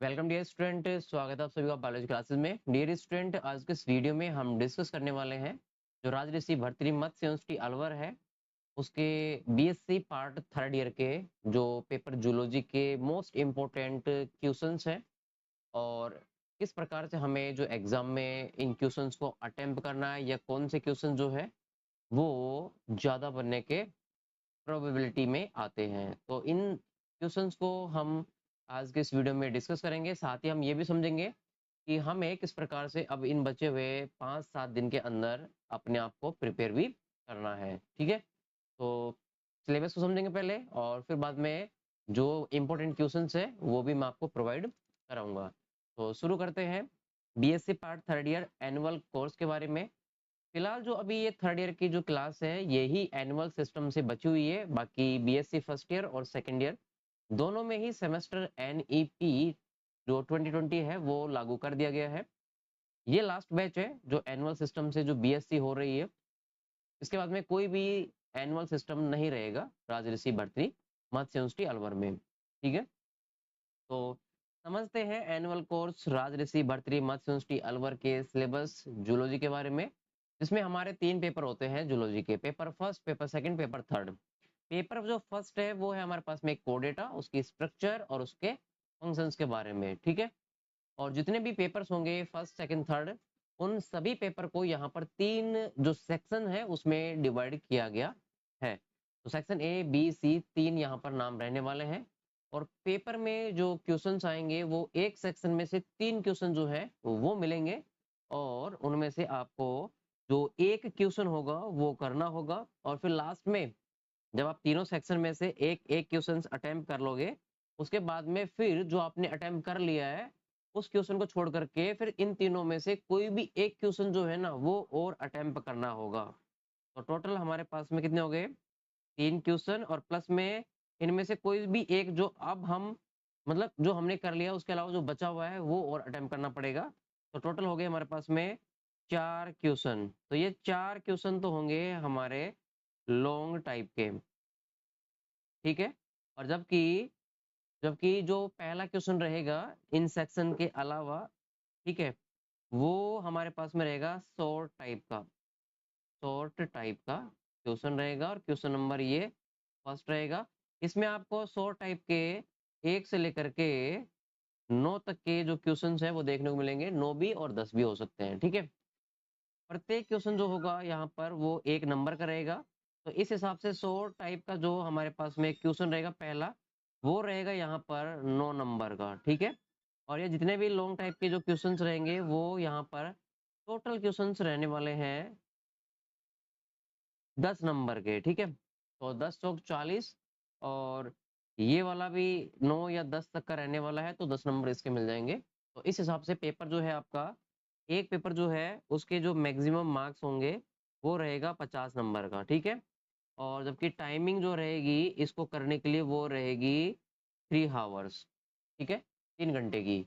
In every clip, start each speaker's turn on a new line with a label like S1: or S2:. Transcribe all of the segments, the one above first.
S1: Welcome dear student, स्वागत है आप सभी का बायोलॉजी क्लासेस में। डियर स्टूडेंट, आज के इस वीडियो में हम डिस्कस करने वाले हैं जो राजऋषि भर्तृहरि मत्स्य यूनिवर्सिटी अलवर है उसके बीएससी पार्ट थर्ड ईयर के जो पेपर जूलॉजी के मोस्ट इम्पोर्टेंट क्वेश्चंस हैं और किस प्रकार से हमें जो एग्जाम में इन क्वेश्चंस को अटेम्प्ट करना है या कौन से क्वेश्चन जो है वो ज़्यादा बनने के प्रोबेबिलिटी में आते हैं। तो इन क्वेश्चंस को हम आज के इस वीडियो में डिस्कस करेंगे। साथ ही हम ये भी समझेंगे कि हमें किस प्रकार से अब इन बचे हुए 5-7 दिन के अंदर अपने आप को प्रिपेयर भी करना है। ठीक है, तो सिलेबस को समझेंगे पहले और फिर बाद में जो इम्पोर्टेंट क्वेश्चंस है वो भी मैं आपको प्रोवाइड कराऊंगा। तो शुरू करते हैं BSc part third year annual course के बारे में। फिलहाल जो अभी ये थर्ड ईयर की जो क्लास है यही एनुअल सिस्टम से बची हुई है। बाकी बीएससी फर्स्ट ईयर और सेकंड ईयर दोनों में ही सेमेस्टर एनईपी जो 2020 है वो लागू कर दिया गया है। ये लास्ट बैच है जो एनुअल सिस्टम से जो बीएससी हो रही है। इसके बाद में कोई भी एनुअल सिस्टम नहीं रहेगा राजऋषि भर्तृहरि मत्स्य यूनिवर्सिटी अलवर में। ठीक है, तो समझते हैं एनुअल कोर्स राजऋषि भर्तृहरि मत्स्य यूनिवर्सिटी अलवर के सिलेबस जूलॉजी के बारे में, जिसमें हमारे 3 पेपर होते हैं जूलॉजी के। Paper first, paper second, paper third. Paper जो फर्स्ट है वो है हमारे पास में कोर डेटा, उसकी स्ट्रक्चर और उसके फंक्शंस के बारे में। ठीक है, और जितने भी पेपर्स होंगे फर्स्ट सेकंड थर्ड उन सभी पेपर को यहाँ पर 3 जो सेक्शन है उसमें डिवाइड किया गया है। तो सेक्शन ए बी सी 3 यहाँ पर नाम रहने वाले हैं और पेपर में जो क्वेश्चंस आएंगे वो एक सेक्शन में से 3 क्वेश्चन जो है वो मिलेंगे और उनमें से आपको जो एक क्वेश्चन होगा वो करना होगा और फिर लास्ट में जब आप तीनों सेक्शन में से एक एक क्वेश्चन अटेम्प्ट कर लोगे उसके बाद में फिर जो आपने अटेम्प्ट कर लिया है उस क्वेश्चन को छोड़ करके फिर इन तीनों में से कोई भी एक क्वेश्चन जो है ना वो और अटेम्प्ट करना होगा। तो टोटल हमारे पास में कितने हो गए? 3 क्वेश्चन और प्लस में इनमें से कोई भी एक जो अब हम मतलब जो हमने कर लिया उसके अलावा जो बचा हुआ है वो और अटेम्प्ट करना पड़ेगा। तो टोटल हो गए हमारे पास में 4 क्वेश्चन। तो ये 4 क्वेश्चन तो होंगे हमारे लॉन्ग टाइप के। ठीक है, और जबकि जबकि जो पहला क्वेश्चन रहेगा इन सेक्शन के अलावा, ठीक है, वो हमारे पास में रहेगा शॉर्ट टाइप का क्वेश्चन रहेगा और क्वेश्चन नंबर ये फर्स्ट रहेगा। इसमें आपको शॉर्ट टाइप के 1 से लेकर के 9 तक के जो क्वेश्चंस है वो देखने को मिलेंगे। 9 भी और 10 भी हो सकते हैं। ठीक है, प्रत्येक क्वेश्चन जो होगा यहाँ पर वो 1 नंबर का रहेगा। तो इस हिसाब से शॉर्ट टाइप का जो हमारे पास में क्वेश्चन रहेगा पहला वो रहेगा यहाँ पर 9 नंबर का। ठीक है, और ये जितने भी लॉन्ग टाइप के जो क्वेश्चंस रहेंगे वो यहाँ पर टोटल क्वेश्चंस रहने वाले हैं 10 नंबर के। ठीक है, तो 10 चौक 40 और ये वाला भी 9 या 10 तक का रहने वाला है तो 10 नंबर इसके मिल जाएंगे। तो इस हिसाब से पेपर जो है आपका, एक पेपर जो है उसके जो मैक्सिमम मार्क्स होंगे वो रहेगा 50 नंबर का। ठीक है, और जबकि टाइमिंग जो रहेगी इसको करने के लिए वो रहेगी 3 हावर्स। ठीक है, 3 घंटे की।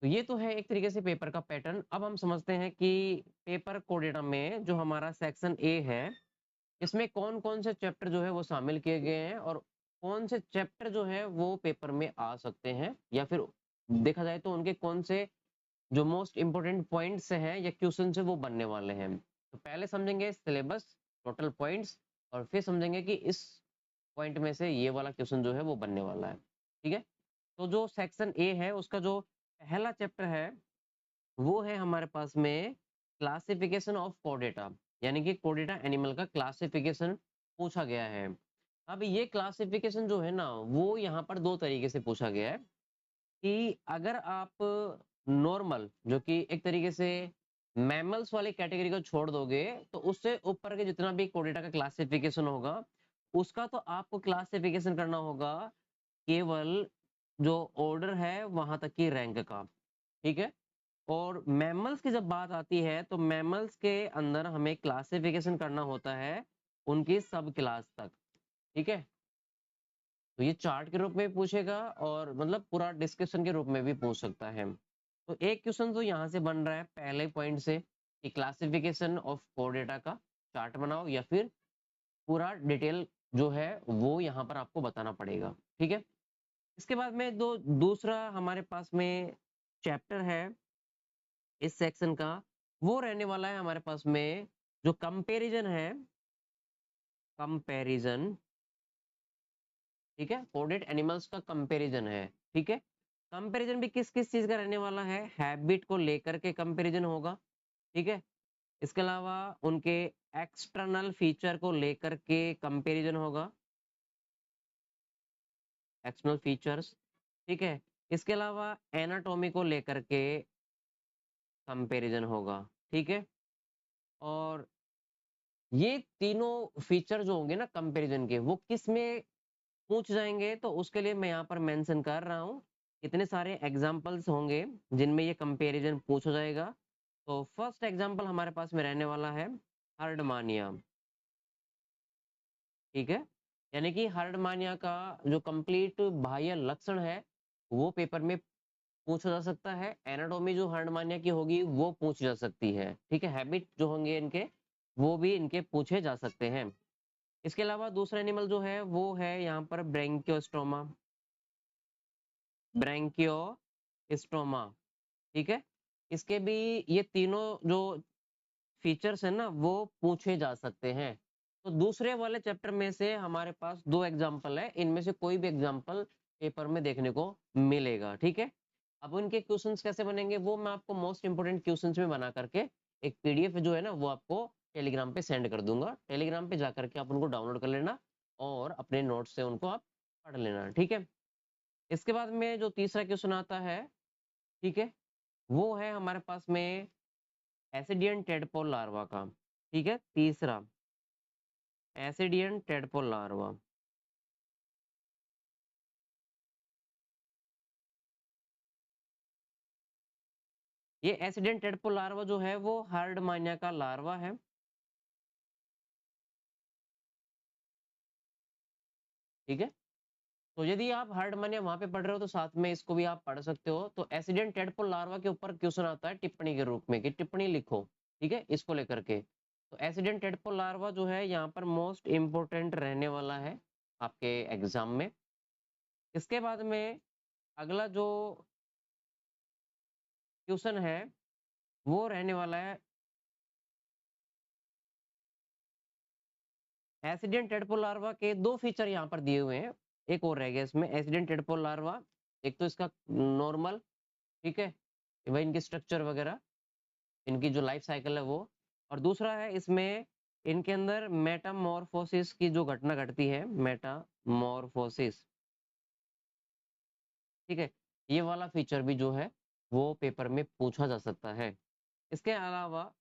S1: तो ये तो है एक तरीके से पेपर का पैटर्न। अब हम समझते हैं कि पेपर कोडेटा में जो हमारा सेक्शन ए है इसमें कौन कौन से चैप्टर जो है वो शामिल किए गए हैं और कौन से चैप्टर जो है वो पेपर में आ सकते हैं या फिर देखा जाए तो उनके कौन से जो मोस्ट इंपोर्टेंट पॉइंट्स हैं या क्वेश्चन है वो बनने वाले हैं। तो पहले समझेंगे सिलेबस, टोटल पॉइंट्स, और फिर समझेंगे कि इस पॉइंट में से ये वाला क्वेश्चन जो है वो बनने वाला है। ठीक है, तो जो सेक्शन ए है उसका जो पहला चैप्टर है वो है हमारे पास में क्लासिफिकेशन ऑफ कोडेटा, यानी कि कोडेटा एनिमल का क्लासिफिकेशन पूछा गया है। अब ये क्लासिफिकेशन जो है ना वो यहाँ पर दो तरीके से पूछा गया है कि अगर आप नॉर्मल जो कि एक तरीके से मैमल्स वाली कैटेगरी को छोड़ दोगे तो उससे ऊपर के जितना भी कोडेटा का क्लासिफिकेशन होगा उसका तो आपको क्लासिफिकेशन करना होगा केवल जो ऑर्डर है वहां तक की रैंक का। ठीक है, और मैमल्स की जब बात आती है तो मैमल्स के अंदर हमें क्लासिफिकेशन करना होता है उनकी सब क्लास तक। ठीक है, तो ये चार्ट के रूप में भी पूछेगा और मतलब पूरा डिस्कशन के रूप में भी पूछ सकता है। तो एक क्वेश्चन तो यहाँ से बन रहा है पहले पॉइंट से कि क्लासिफिकेशन ऑफ कोर डेटा का चार्ट बनाओ या फिर पूरा डिटेल जो है वो यहाँ पर आपको बताना पड़ेगा। ठीक है, इसके बाद में दूसरा हमारे पास में चैप्टर है इस सेक्शन का, वो रहने वाला है हमारे पास में जो कंपैरिजन है, कंपैरिजन, ठीक है, कोडेड एनिमल्स का कंपैरिजन है, ठीक है। कंपैरिजन भी किस किस चीज का रहने वाला है, हैबिट को लेकर के कंपैरिजन होगा, ठीक है। इसके अलावा उनके एक्सटर्नल फीचर को लेकर के कंपैरिजन होगा, एक्सटर्नल फीचर्स, ठीक है। इसके अलावा एनाटॉमी को लेकर के कंपैरिजन होगा, ठीक है। और ये तीनों फीचर जो होंगे ना कंपैरिजन के, वो किस में पूछ जाएंगे, तो उसके लिए मैं यहाँ पर मेंशन कर रहा हूँ कितने सारे एग्जाम्पल्स होंगे जिनमें ये कंपैरिजन पूछा जाएगा। तो फर्स्ट एग्जाम्पल हमारे पास में रहने वाला है हर्डमानिया, ठीक है। यानी कि हर्डमानिया का जो कंप्लीट बाह्य लक्षण है वो पेपर में पूछा जा सकता है। एनाटॉमी जो हर्डमानिया की होगी वो पूछी जा सकती है, ठीक है। हैबिट जो होंगे इनके वो भी इनके पूछे जा सकते हैं। इसके अलावा दूसरा एनिमल जो है वो है यहाँ पर ब्रेंकियोस्टोमा, ब्रेंकियोस्टोमा, ठीक है। इसके भी ये तीनों जो फीचर्स है ना वो पूछे जा सकते हैं। तो दूसरे वाले चैप्टर में से हमारे पास दो एग्जाम्पल है, इनमें से कोई भी एग्जाम्पल पेपर में देखने को मिलेगा, ठीक है। अब उनके क्वेश्चंस कैसे बनेंगे वो मैं आपको मोस्ट इंपोर्टेंट क्वेश्चंस में बना करके एक पीडीएफ जो है ना वो आपको टेलीग्राम पे सेंड कर दूंगा। टेलीग्राम पे जा करके आप उनको डाउनलोड कर लेना और अपने नोट्स से उनको आप पढ़ लेना, ठीक है। इसके बाद में जो तीसरा क्वेश्चन आता है, ठीक है, वो है हमारे पास में एसिडियन टेडपोल लार्वा का, ठीक है। तीसरा एसिडियन टेडपोल लार्वा, ये एसिडियन टेडपोल लार्वा जो है वो हार्डमानिया का लार्वा है, ठीक है। तो यदि आप हार्डमानिया वहां पे पढ़ रहे हो तो साथ में इसको भी आप पढ़ सकते हो। तो एसिडेंट टेडपोल लार्वा के ऊपर क्वेश्चन आता है टिप्पणी के रूप में कि टिप्पणी लिखो, ठीक है, इसको लेकर के। तो एसिडेंट टेडपोल लार्वा जो है यहाँ पर मोस्ट इंपोर्टेंट रहने वाला है आपके एग्जाम में। इसके बाद में अगला जो क्वेश्चन है वो रहने वाला है एसिडेंट टेडपोल लार्वा के दो फीचर यहाँ पर दिए हुए हैं, एक और रह गया इसमें एसिडेंट टेडपोल लार्वा। एक तो इसका नॉर्मल, ठीक है, भाई इनकी स्ट्रक्चर वगैरह, इनकी जो लाइफ साइकिल है वो। और दूसरा है इसमें इनके अंदर मेटामॉर्फोसिस की जो घटना घटती है, मेटामॉर्फोसिस, ठीक है। ये वाला फीचर भी जो है वो पेपर में पूछा जा सकता है। इसके अलावा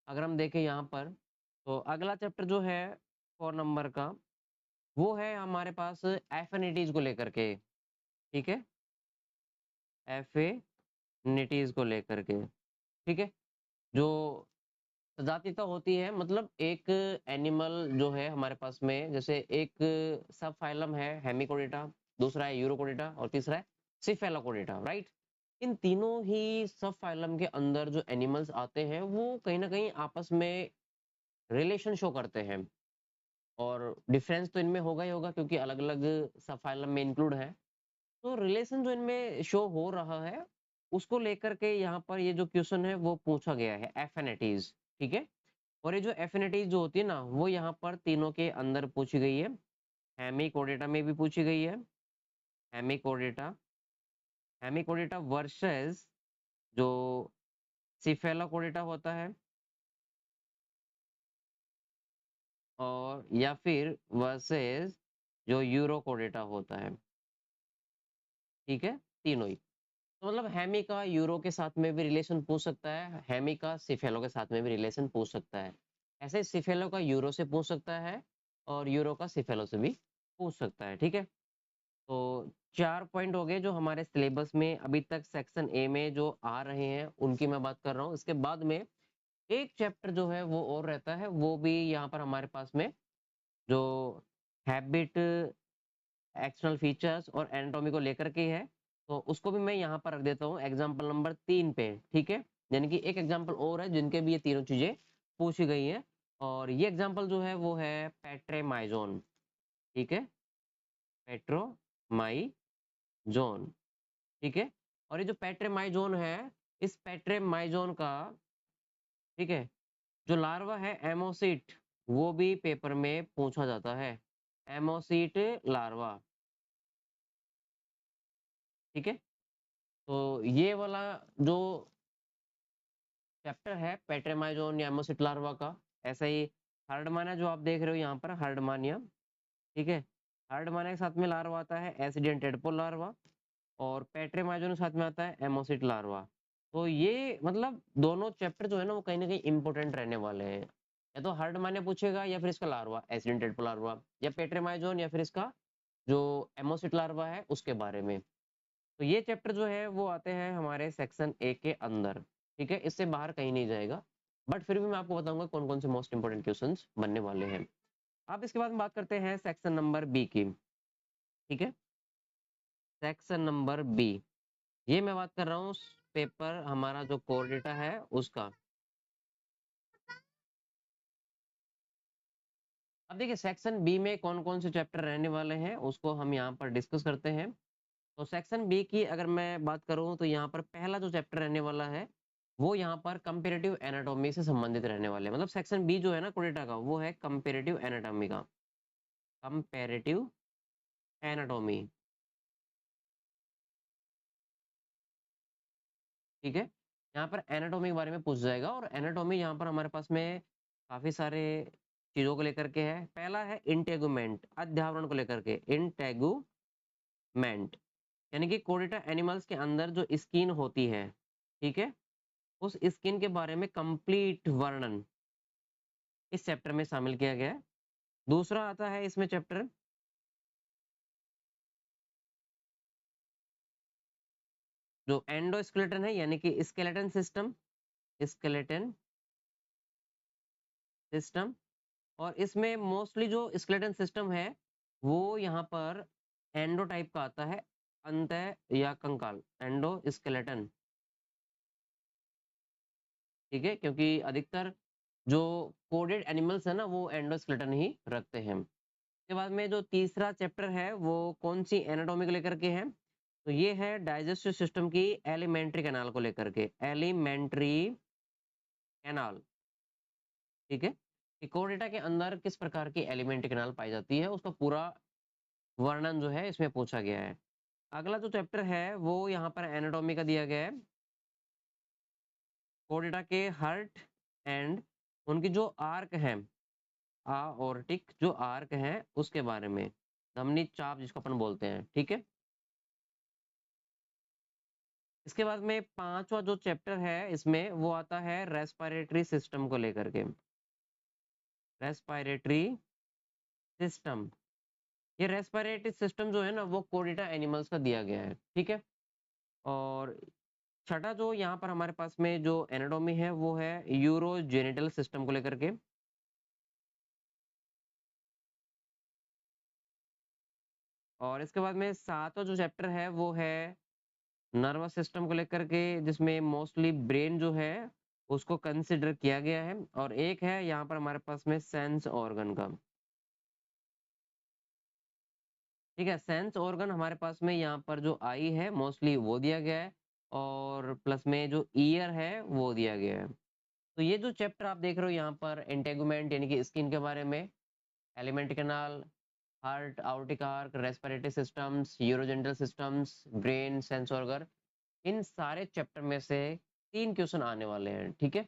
S1: अगर हम देखें यहाँ पर तो अगला चैप्टर जो है 4 नंबर का वो है हमारे पास एफिनिटीज को लेकर के, ठीक है, एफिनिटीज को लेकर के, ठीक है। जो सजातीयता होती है मतलब एक एनिमल जो है हमारे पास में, जैसे एक सब फाइलम है हेमिकोडेटा, दूसरा है यूरोकोडेटा और तीसरा है सिफेलोकोडेटा, राइट। इन तीनों ही सब फाइलम के अंदर जो एनिमल्स आते हैं वो कहीं ना कहीं आपस में रिलेशन शो करते हैं। और डिफरेंस तो इनमें होगा ही होगा क्योंकि अलग अलग सब फाइलम में इंक्लूड है। तो रिलेशन जो इनमें शो हो रहा है उसको लेकर के यहाँ पर ये जो क्वेश्चन है वो पूछा गया है, एफिनिटीज, ठीक है। और ये जो एफिनिटीज जो होती है ना वो यहाँ पर तीनों के अंदर पूछी गई है। हेमिकोडेटा में भी पूछी गई है, हेमिकोडेटा, हेमिकोडेटा वर्सेस जो सिफेलोकोडेटा होता है, और या फिर वर्सेस जो यूरोकोडेटा होता है, ठीक है, तीनों ही। तो मतलब हेमी का यूरो के साथ में भी रिलेशन पूछ सकता है, हेमी का सिफेलो के साथ में भी रिलेशन पूछ सकता है। ऐसे सिफेलो का यूरो से पूछ सकता है और यूरो का सिफेलो से भी पूछ सकता है, ठीक है। तो 4 पॉइंट हो गए जो हमारे सिलेबस में अभी तक सेक्शन ए में जो आ रहे हैं उनकी मैं बात कर रहा हूँ। इसके बाद में एक चैप्टर जो है वो और रहता है, वो भी यहाँ पर हमारे पास में जो हैबिट, एक्सटर्नल फीचर्स और एनाटॉमी को लेकर के है। तो उसको भी मैं यहाँ पर रख देता हूँ एग्जाम्पल नंबर 3 पे, ठीक है। यानी कि एक एग्जाम्पल और है जिनके भी ये तीनों चीजें पूछी गई हैं। और ये एग्जाम्पल जो है वो है पेट्रेमाइजोन, ठीक है, पेट्रोमाइजोन, जोन, ठीक है। और ये जो पेट्रेमाइजोन है, इस पेट्रेमाइजोन का, ठीक है, जो लार्वा है एमोसिट, वो भी पेपर में पूछा जाता है, एमोसिट लार्वा, ठीक है। तो ये वाला जो चैप्टर है पेट्रेमाइजोन या एमोसिट लार्वा का, ऐसा ही हर्डमानिया जो आप देख रहे हो यहाँ पर, हर्डमानिया, ठीक है। हर्डमानिया के साथ में लार्वा आता है एसिडियन टेडपोल लार्वा, और पेट्रेमाइजोन के साथ में आता है एमोसिट लार्वा। तो ये मतलब दोनों चैप्टर जो है ना वो कहीं ना कहीं इंपॉर्टेंट रहने वाले हैं, या तो हर्डमानिया पूछेगा या फिर इसका लार्वा एसिडियन टेडपोल लार्वा, या पेट्रेमाइजोन या फिर इसका जो एमोसिट लार्वा है उसके बारे में। तो ये चैप्टर जो है वो आते हैं हमारे सेक्शन ए के अंदर, ठीक है, इससे बाहर कहीं नहीं जाएगा। बट फिर भी मैं आपको बताऊंगा कौन कौन से मोस्ट इंपोर्टेंट क्वेश्चंस बनने वाले हैं। अब इसके बाद में बात करते हैं सेक्शन नंबर बी की, ठीक है। सेक्शन नंबर बी, ये मैं बात कर रहा हूँ पेपर हमारा जो कोर डेटा है उसका। अब देखिए सेक्शन बी में कौन कौन से चैप्टर रहने वाले हैं उसको हम यहाँ पर डिस्कस करते हैं। तो सेक्शन बी की अगर मैं बात करूँ तो यहाँ पर पहला जो चैप्टर रहने वाला है वो यहाँ पर कंपेरेटिव एनाटॉमी से संबंधित रहने वाले हैं। मतलब सेक्शन बी जो है ना कोडेटा का, वो है कंपेरेटिव एनाटॉमी का, कंपेरेटिव एनाटॉमी, ठीक है। यहाँ पर एनाटॉमी के बारे में पूछ जाएगा, और एनाटॉमी यहाँ पर हमारे पास में काफी सारे चीजों को लेकर के है। पहला है इंटेगुमेंट, अध्यावरण को लेकर के, इंटेगुमेंट, यानी कि कोडेटा एनिमल्स के अंदर जो स्किन होती है, ठीक है, उस स्किन के बारे में कंप्लीट वर्णन इस चैप्टर में शामिल किया गया है। दूसरा आता है इसमें चैप्टर जो एंडोस्केलेटन है, यानी कि स्केलेटन सिस्टम, स्केलेटन सिस्टम। और इसमें मोस्टली जो स्केलेटन सिस्टम है वो यहाँ पर एंडो टाइप का आता है, अंत या कंकाल, एंडो स्केलेटन, ठीक है, क्योंकि अधिकतर जो कोडेड एनिमल्स है ना वो एंडोस्केलेटन ही रखते हैं। उसके बाद में जो तीसरा चैप्टर है वो कौन सी एनाटॉमी को लेकर के है, तो ये है डाइजेस्टिव सिस्टम की एलिमेंट्री कैनाल को लेकर के, एलिमेंट्री कैनाल, ठीक है, कि कोडेटा के अंदर किस प्रकार की एलिमेंट्री कैनाल पाई जाती है उसका पूरा वर्णन जो है इसमें पूछा गया है। अगला जो चैप्टर है वो यहाँ पर एनाटॉमी का दिया गया है, कोडेटा के हार्ट एंड उनकी जो आर्क है, आओर्टिक जो आर्क है उसके बारे में, धमनी चाप जिसको अपन बोलते हैं, ठीक है। इसके बाद में पांचवा जो चैप्टर है इसमें वो आता है रेस्पिरेटरी सिस्टम को लेकर के, रेस्पिरेटरी सिस्टम। ये रेस्पिरेटरी सिस्टम जो है ना वो कोडेटा एनिमल्स का दिया गया है, ठीक है। और छठा जो यहाँ पर हमारे पास में जो एनाटॉमी है वो है यूरोजेनिटल सिस्टम को लेकर के। और इसके बाद में सातवां जो चैप्टर है वो है नर्वस सिस्टम को लेकर के, जिसमें मोस्टली ब्रेन जो है उसको कंसिडर किया गया है। और एक है यहाँ पर हमारे पास में सेंस ऑर्गन का, ठीक है। सेंस ऑर्गन हमारे पास में यहाँ पर जो आई है मोस्टली वो दिया गया है, और प्लस में जो ईयर है वो दिया गया है। तो ये जो चैप्टर आप देख रहे हो यहाँ पर इंटेगुमेंट यानी कि स्किन के बारे में, alimentary canal, heart, aortic arch, respiratory systems, urogenital systems, brain, sense organ, इन सारे चैप्टर में से 3 क्वेश्चन आने वाले हैं, ठीक है।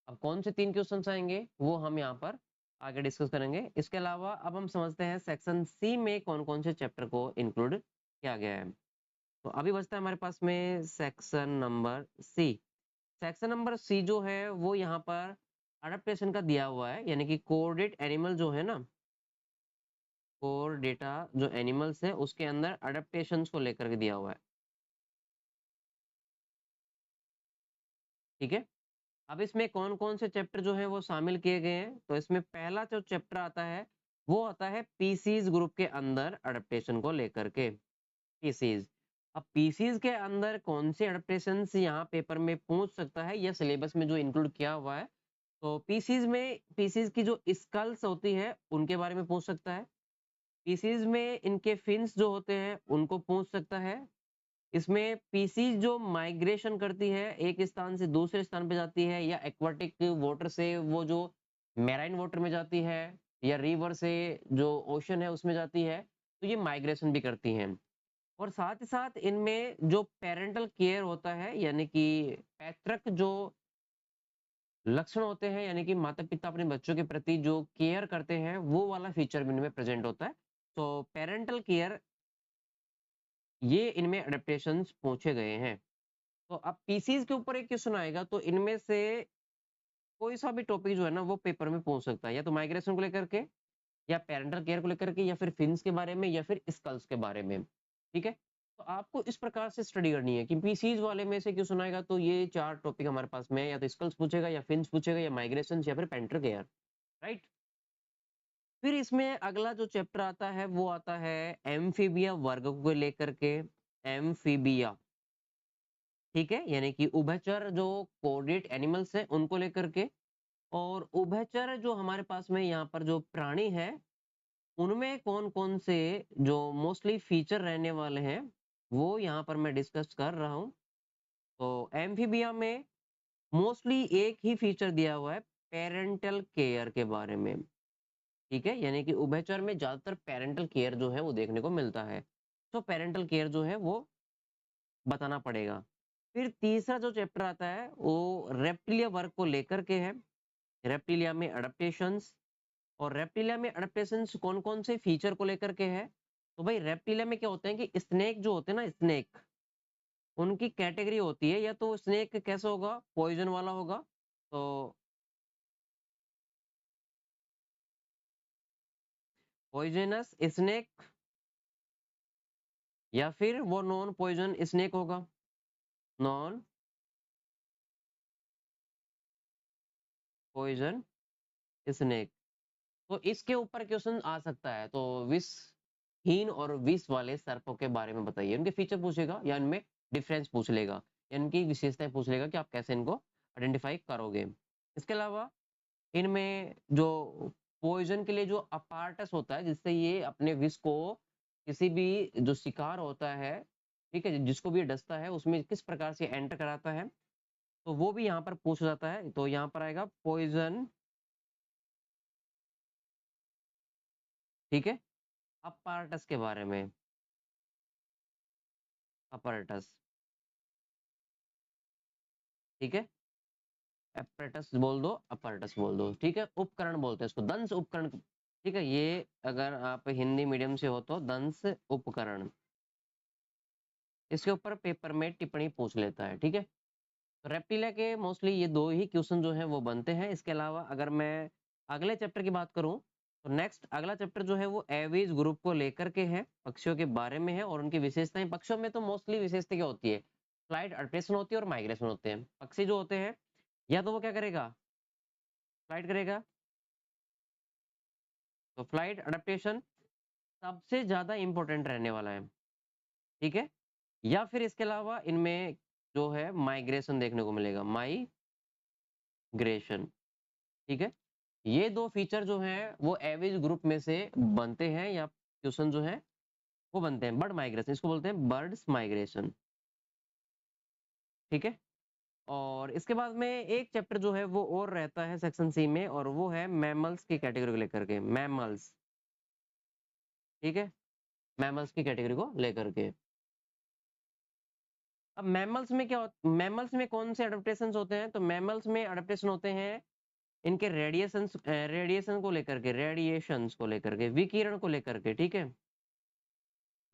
S1: अब कौन से 3 क्वेश्चन आएंगे वो हम यहाँ पर आगे डिस्कस करेंगे। इसके अलावा अब हम समझते हैं सेक्शन सी में कौन कौन से चैप्टर को इंक्लूड किया गया है। तो अभी बचता है हमारे पास में section number C. Section number C जो है वो यहाँ पर अडेप्टेशन का दिया हुआ है, यानी कि कोऑर्डिनेट एनिमल जो है ना, कोर डेटा जो एनिमल्स है उसके अंदर अडेप्टेशन को लेकर के दिया हुआ है, ठीक है। अब इसमें कौन कौन से चैप्टर जो है वो शामिल किए गए हैं, तो इसमें पहला जो चैप्टर आता है वो आता है पीसीज ग्रुप के अंदर अडेप्टेशन को लेकर के, पीसीज। अब पीसीज के अंदर कौन से अडेप्टेशन यहाँ पेपर में पूछ सकता है या सिलेबस में जो इंक्लूड किया हुआ है, तो पीसीज में पीसीज की जो स्कल्स होती है उनके बारे में पूछ सकता है, पीसीज में इनके फिन्स जो होते हैं उनको पूछ सकता है। इसमें पीसीज जो माइग्रेशन करती है, एक स्थान से दूसरे स्थान पे जाती है, या एक्वाटिक वाटर से वो जो मैराइन वाटर में जाती है, या रिवर से जो ओशन है उसमें जाती है, तो ये माइग्रेशन भी करती हैं। और साथ ही साथ इनमें जो पेरेंटल केयर होता है, यानी कि पैतृक जो लक्षण होते हैं, यानी कि माता-पिता अपने बच्चों के प्रति जो केयर करते हैं, वो वाला फीचर भी इनमें प्रेजेंट होता है। तो पेरेंटल केयर, ये इनमें एडेप्टेशंस पूछे गए हैं। तो अब पीसीज के ऊपर एक क्वेश्चन आएगा, तो इनमें से कोई सा भी टॉपिक जो है ना वो पेपर में पूछ सकता है, या तो माइग्रेशन को लेकर के, या पेरेंटल केयर को लेकर के, या फिर फिन्स के बारे में, या फिर स्कल्स के बारे में। ठीक है, तो आपको इस प्रकार से स्टडी करनी है कि पीसीज वाले में से क्वेश्चन आएगा तो ये चार टॉपिक हमारे पास में है, या तो स्कल्स पूछेगा, या फिन्स पूछेगा, या माइग्रेशन, या फिर पेरेंटल केयर। राइट। फिर इसमें अगला जो चैप्टर आता है वो आता है एम्फीबिया वर्ग को लेकर के। एम्फीबिया, ठीक है, यानी कि उभयचर जो कोऑर्डिनेट एनिमल्स हैं उनको लेकर के। और उभयचर जो हमारे पास में यहाँ पर जो प्राणी है, उनमें कौन-कौन से जो मोस्टली फीचर रहने वाले हैं, वो यहाँ पर मैं डिस्कस कर रहा हूँ। तो एम्फीबिया में मोस्टली एक ही फीचर दिया हुआ है, पेरेंटल केयर के बारे में। ठीक है, यानी कि उभयचर में ज़्यादातर पेरेंटल केयर जो है वो देखने को मिलता है। तो पेरेंटल केयर जो है वो बताना पड़ेगा। फिर तीसरा जो चैप्टर आता है वो रेप्टिलिया वर्ग को लेकर के है। रेप्टिलिया में अडैप्टेशंस, और रेप्टिलिया में अडैप्टेशंस कौन-कौन से फीचर को लेकर के है? तो भाई रेप्टिलिया में क्या होते हैं कि स्नेक जो होते हैं ना, स्नेक, उनकी कैटेगरी होती है, या तो स्नेक कैसा होगा, पॉइजन वाला होगा, तो पॉइजनस स्नेक, या फिर वो नॉन पॉइजन स्नेक होगा, नॉन पॉइजन स्नेक। तो इसके ऊपर क्वेश्चन आ सकता है, तो विषहीन और विष वाले सर्पों के बारे में बताइए। उनके फीचर पूछेगा, या इनमें डिफरेंस पूछ लेगा, या इनकी विशेषताएं पूछ लेगा कि आप कैसे इनको आइडेंटिफाई करोगे। इसके अलावा इनमें जो पॉइजन के लिए जो अपार्टस होता है, जिससे ये अपने विष को किसी भी जो शिकार होता है, ठीक है, जिसको भी ये डसता है, उसमें किस प्रकार से एंटर कराता है, तो वो भी यहाँ पर पूछा जाता है। तो यहाँ पर आएगा पॉइजन, ठीक है, अपार्टस के बारे में। अपार्टस, ठीक है, एपरेटस बोल दो, अपार्टस बोल दो, ठीक है। उपकरण बोलते हैं इसको, दंश उपकरण, ठीक है। ये अगर आप हिंदी मीडियम से हो तो दंश उपकरण, इसके ऊपर पेपर में टिप्पणी पूछ लेता है, ठीक है। तो रेप्टिलिया के मोस्टली ये दो ही क्वेश्चन जो है वो बनते हैं। इसके अलावा अगर मैं अगले चैप्टर की बात करूं, तो नेक्स्ट अगला चैप्टर जो है वो एवीज ग्रुप को लेकर के है, पक्षियों के बारे में है, और उनकी विशेषताएं। पक्षियों में तो मोस्टली विशेषता क्या होती है, फ्लाइट, अडप्टेशन होती है, और माइग्रेशन होते हैं। पक्षी जो होते हैं, या तो वो क्या करेगा, फ्लाइट करेगा, तो फ्लाइट अडेप्टेशन सबसे ज्यादा इंपॉर्टेंट रहने वाला है, ठीक है। या फिर इसके अलावा इनमें जो है माइग्रेशन देखने को मिलेगा, माइग्रेशन, ठीक है। ये दो फीचर जो हैं वो एविज ग्रुप में से बनते हैं, या क्वेश्चन जो है वो बनते हैं। बर्ड माइग्रेशन, इसको बोलते हैं बर्ड्स माइग्रेशन, ठीक है। और इसके बाद में एक चैप्टर जो है वो और रहता है सेक्शन सी में, और वो है मैमल्स की कैटेगरी को लेकर के, मैमल्स, ठीक है, मैमल्स की कैटेगरी को लेकर के। अब मैमल्स में क्या होता, मैमल्स में कौन से अडेप्टेशन होते हैं, तो मैमल्स में अडेप्टेशन होते हैं इनके रेडिएशन को लेकर के, रेडिएशंस को लेकर के, विकिरण को लेकर के, ठीक है,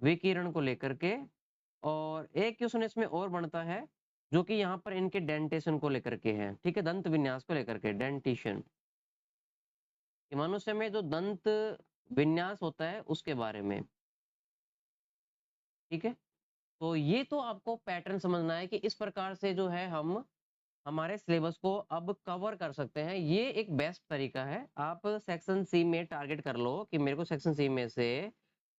S1: विकिरण को लेकर के। और एक क्वेश्चन इसमें और बनता है, जो कि यहाँ पर इनके डेंटेशन को लेकर के है, ठीक है, दंत विन्यास को लेकर के, डेंटिशन, मनुष्य में जो दंत विन्यास होता है उसके बारे में, ठीक है। तो ये तो आपको पैटर्न समझना है कि इस प्रकार से जो है हम हमारे सिलेबस को अब कवर कर सकते हैं। ये एक बेस्ट तरीका है। आप सेक्शन सी में टारगेट कर लो कि मेरे को सेक्शन सी में से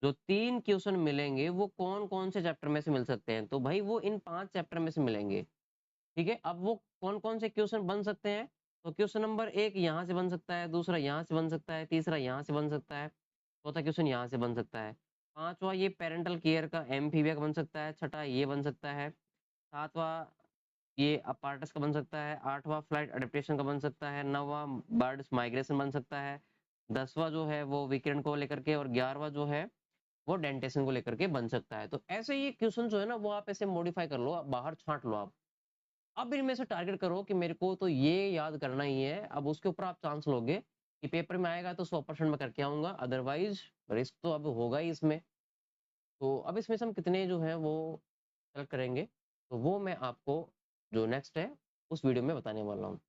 S1: जो 3 क्वेश्चन मिलेंगे वो कौन-कौन से चैप्टर में से मिल सकते हैं। तो भाई वो इन 5 चैप्टर में से मिलेंगे, ठीक है। अब वो कौन-कौन से क्वेश्चन बन सकते हैं, तो क्वेश्चन नंबर 1 यहाँ से बन सकता है, दूसरा यहाँ से बन सकता है, तीसरा यहाँ से बन सकता है। चौथा क्वेश्चन यहाँ से बन सकता है। पांचवा ये पेरेंटल केयर का एम्फीबिया का बन सकता है। छठा ये बन सकता है। सातवां ये अपार्टस का बन सकता है। आठवां फ्लाइट अडेप्टेशन का बन सकता है। नौवां बर्ड्स माइग्रेशन बन सकता है। 10वां जो है वो विकिरण को लेकर के, और 11वां जो है वो डेंटेशन को लेकर के बन सकता है। तो ऐसे ये क्वेश्चन जो है ना वो आप ऐसे मॉडिफाई कर लो, आप बाहर छांट लो आप। अब इनमें से टारगेट करो कि मेरे को तो ये याद करना ही है। अब उसके ऊपर आप चांस लोगे कि पेपर में आएगा तो 100% मैं करके आऊंगा, अदरवाइज रिस्क तो अब होगा ही इसमें। तो अब इसमें से हम कितने जो है वो सेलेक्ट करेंगे, तो वो मैं आपको जो नेक्स्ट है उस वीडियो में बताने वाला हूँ।